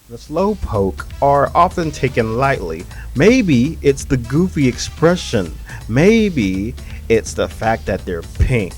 The slowpoke are often taken lightly. Maybe it's the goofy expression. Maybe it's the fact that they're pink.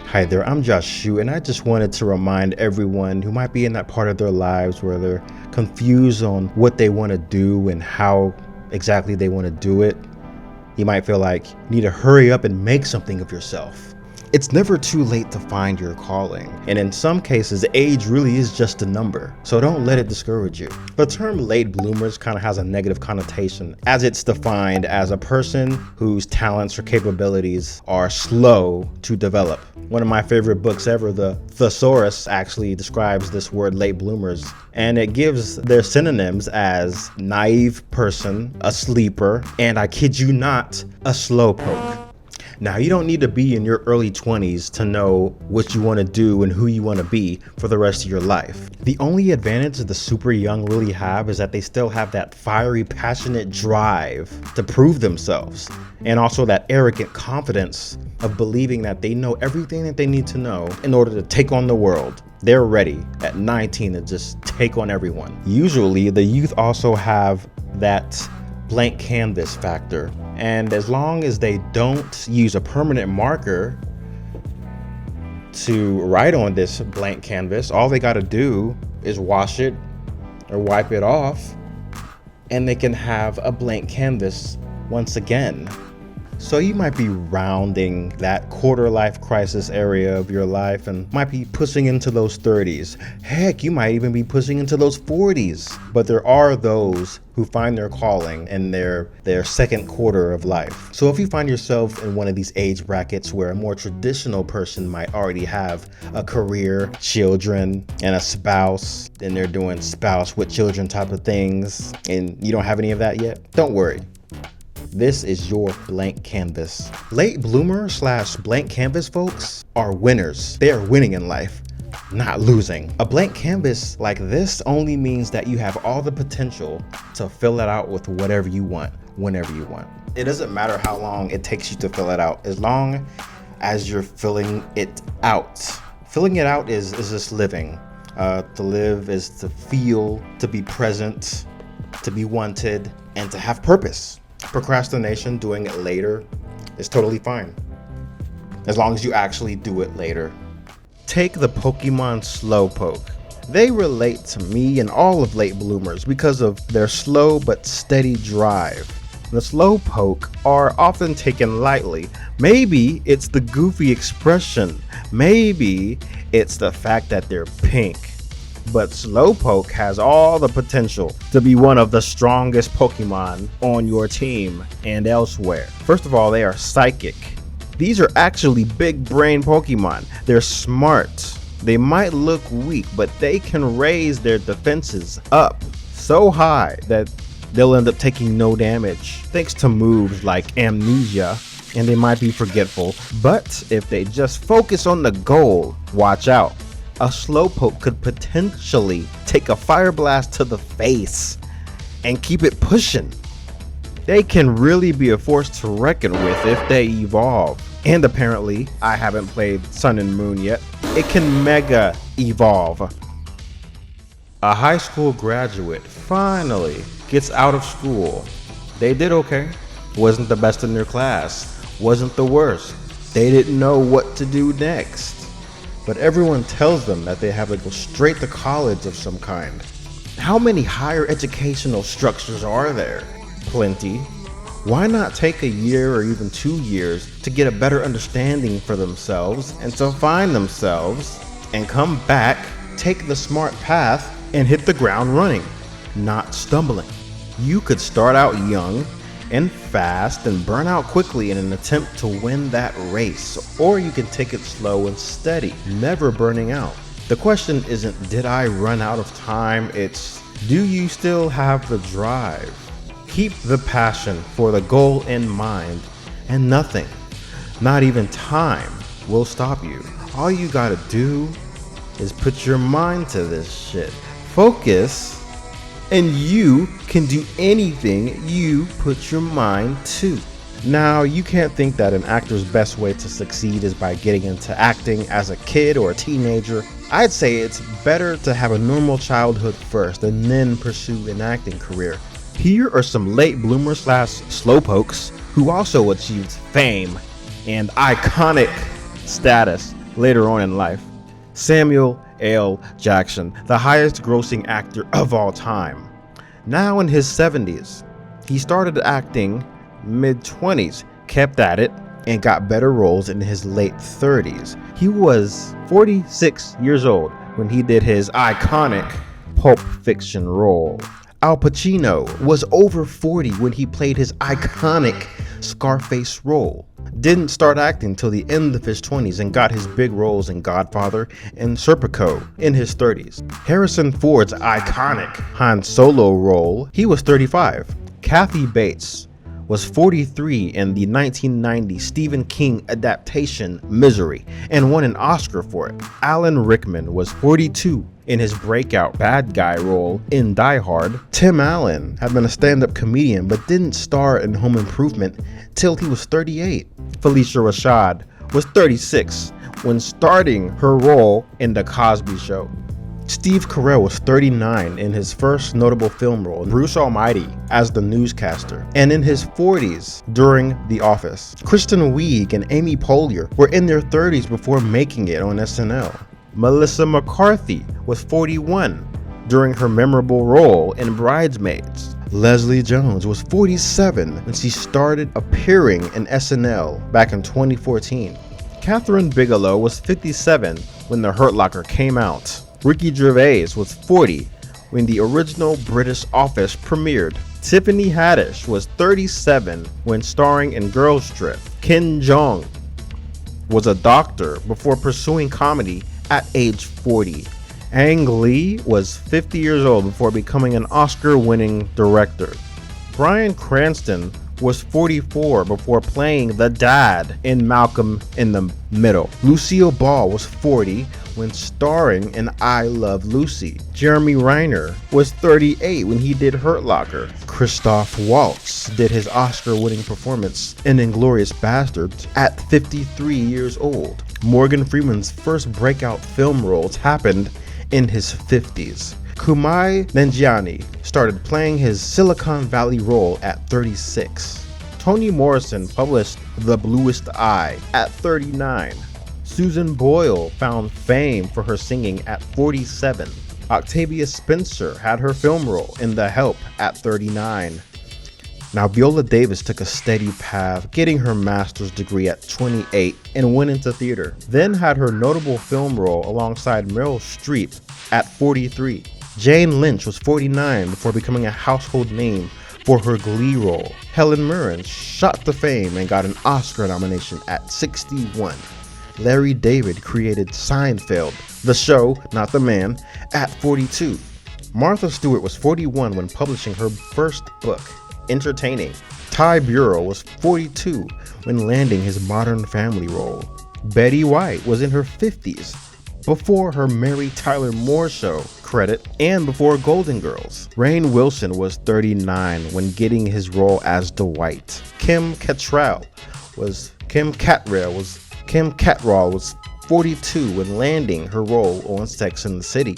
Hi there, I'm Josh Shu, and I just wanted to remind everyone who might be in that part of their lives where they're confused on what they want to do and how exactly they want to do it. You might feel like you need to hurry up and make something of yourself. It's never too late to find your calling, and in some cases, age really is just a number, so don't let it discourage you. The term late bloomers kind of has a negative connotation, as it's defined as a person whose talents or capabilities are slow to develop. One of my favorite books ever, The Thesaurus, actually describes this word late bloomers, and it gives their synonyms as naive person, a sleeper, and I kid you not, a slowpoke. Now, you don't need to be in your early 20s to know what you want to do and who you want to be for the rest of your life. The only advantage the super young really have is that they still have that fiery, passionate drive to prove themselves, and also that arrogant confidence of believing that they know everything that they need to know in order to take on the world. They're ready at 19 to just take on everyone. Usually, the youth also have that blank canvas factor. And as long as they don't use a permanent marker to write on this blank canvas, all they got to do is wash it or wipe it off, and they can have a blank canvas once again. So you might be rounding that quarter life crisis area of your life and might be pushing into those 30s. Heck, you might even be pushing into those 40s. But there are those who find their calling in their second quarter of life. So if you find yourself in one of these age brackets where a more traditional person might already have a career, children, and a spouse, and they're doing spouse with children type of things, and you don't have any of that yet, don't worry. This is your blank canvas. Late bloomer / blank canvas folks are winners. They are winning in life, not losing. A blank canvas like this only means that you have all the potential to fill it out with whatever you want, whenever you want. It doesn't matter how long it takes you to fill it out, as long as you're filling it out. Filling it out is just living. To live is to feel, to be present, to be wanted, and to have purpose. Procrastination, doing it later, is totally fine, as long as you actually do it later. Take the Pokemon Slowpoke. They relate to me and all of late bloomers because of their slow but steady drive. The Slowpoke are often taken lightly. Maybe it's the goofy expression. Maybe it's the fact that they're pink. But Slowpoke has all the potential to be one of the strongest Pokemon on your team and elsewhere. First of all, they are psychic. These are actually big brain Pokemon. They're smart. They might look weak, but they can raise their defenses up so high that they'll end up taking no damage, thanks to moves like amnesia, and they might be forgetful. But if they just focus on the goal, watch out. A Slowpoke could potentially take a fire blast to the face and keep it pushing. They can really be a force to reckon with if they evolve. And apparently, I haven't played Sun and Moon yet, it can mega evolve. A high school graduate finally gets out of school. They did okay. Wasn't the best in their class. Wasn't the worst. They didn't know what to do next. But everyone tells them that they have to go straight to college of some kind. How many higher educational structures are there? Plenty. Why not take a year or even 2 years to get a better understanding for themselves and to find themselves and come back, take the smart path, and hit the ground running, not stumbling? You could start out young and fast and burn out quickly in an attempt to win that race, or you can take it slow and steady, never burning out. The question isn't, did I run out of time? It's, do you still have the drive? Keep the passion for the goal in mind, and nothing, not even time, will stop you. All you gotta do is put your mind to this shit. Focus, and you can do anything you put your mind to. Now, you can't think that an actor's best way to succeed is by getting into acting as a kid or a teenager. I'd say it's better to have a normal childhood first and then pursue an acting career. Here are some late bloomers / slowpokes who also achieved fame and iconic status later on in life. Samuel L. Jackson, the highest grossing actor of all time. Now in his 70s, he started acting mid-20s, kept at it, and got better roles in his late 30s. He was 46 years old when he did his iconic Pulp Fiction role. Al Pacino was over 40 when he played his iconic Scarface role. Didn't start acting till the end of his 20s and got his big roles in Godfather and Serpico in his 30s. Harrison Ford's iconic Han Solo role, he was 35. Kathy Bates was 43 in the 1990 Stephen King adaptation Misery and won an Oscar for it. Alan Rickman was 42 in his breakout bad guy role in Die Hard. Tim Allen had been a stand-up comedian but didn't star in Home Improvement till he was 38. Felicia Rashad was 36 when starting her role in The Cosby Show. Steve Carell was 39 in his first notable film role, Bruce Almighty, as the newscaster, and in his 40s during The Office. Kristen Wiig and Amy Poehler were in their 30s before making it on SNL. Melissa McCarthy was 41 during her memorable role in Bridesmaids. Leslie Jones was 47 when she started appearing in SNL back in 2014. Catherine Bigelow was 57 when The Hurt Locker came out. Ricky Gervais was 40 when the original British Office premiered. Tiffany Haddish was 37 when starring in Girls Trip. Ken Jeong was a doctor before pursuing comedy at age 40. Ang Lee was 50 years old before becoming an Oscar-winning director. Bryan Cranston was 44 before playing the dad in Malcolm in the Middle. Lucille Ball was 40 when starring in I Love Lucy. Jeremy Renner was 38 when he did Hurt Locker. Christoph Waltz did his Oscar-winning performance in Inglourious Basterds at 53 years old. Morgan Freeman's first breakout film roles happened in his 50s. Kumail Nanjiani started playing his Silicon Valley role at 36. Toni Morrison published The Bluest Eye at 39. Susan Boyle found fame for her singing at 47. Octavia Spencer had her film role in The Help at 39. Now, Viola Davis took a steady path, getting her master's degree at 28 and went into theater. Then had her notable film role alongside Meryl Streep at 43. Jane Lynch was 49 before becoming a household name for her Glee role. Helen Mirren shot to fame and got an Oscar nomination at 61. Larry David created Seinfeld, the show, not the man, at 42. Martha Stewart was 41 when publishing her first book, Entertaining. Ty Burrell was 42 when landing his Modern Family role. Betty White was in her 50s before her Mary Tyler Moore Show credit and before Golden Girls. Rainn Wilson was 39 when getting his role as Dwight. Kim Cattrall was 42 when landing her role on Sex and the City.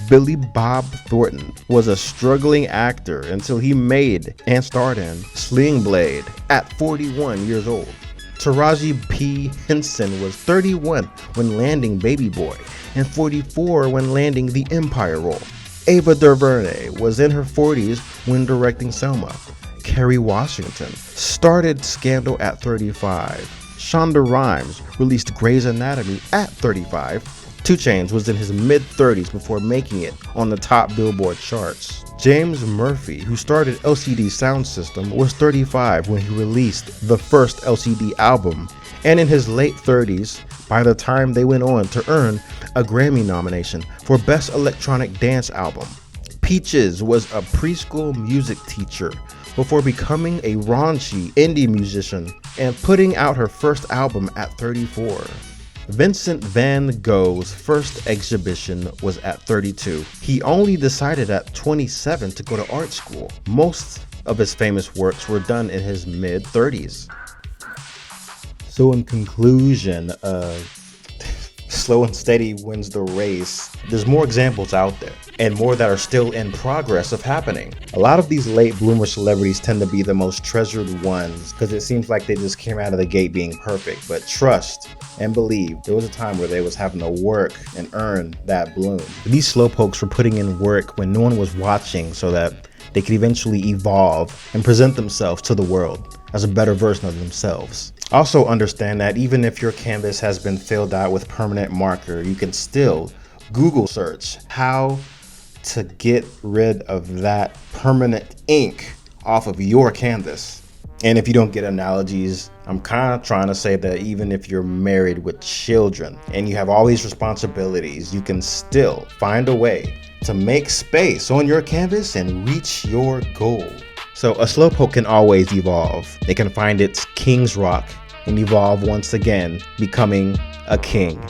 Billy Bob Thornton was a struggling actor until he made and starred in Sling Blade at 41 years old. Taraji P. Henson was 31 when landing Baby Boy and 44 when landing the Empire role. Ava DuVernay was in her 40s when directing Selma. Kerry Washington started Scandal at 35. Shonda Rhimes released Grey's Anatomy at 35. 2 Chainz was in his mid-30s before making it on the top Billboard charts. James Murphy, who started LCD Sound System, was 35 when he released the first LCD album, and in his late 30s by the time they went on to earn a Grammy nomination for Best Electronic Dance Album. Peaches was a preschool music teacher before becoming a raunchy indie musician and putting out her first album at 34. Vincent van Gogh's first exhibition was at 32. He only decided at 27 to go to art school. Most of his famous works were done in his mid-30s. So in conclusion, slow and steady wins the race. There's more examples out there, and more that are still in progress of happening. A lot of these late bloomer celebrities tend to be the most treasured ones because it seems like they just came out of the gate being perfect. But trust and believe, there was a time where they was having to work and earn that bloom. These slowpokes were putting in work when no one was watching so that they could eventually evolve and present themselves to the world as a better version of themselves. Also understand that even if your canvas has been filled out with permanent marker, you can still Google search how to get rid of that permanent ink off of your canvas. And if you don't get analogies, I'm kind of trying to say that even if you're married with children and you have all these responsibilities, you can still find a way to make space on your canvas and reach your goal. So a slowpoke can always evolve. It can find its king's rock and evolve once again, becoming a king.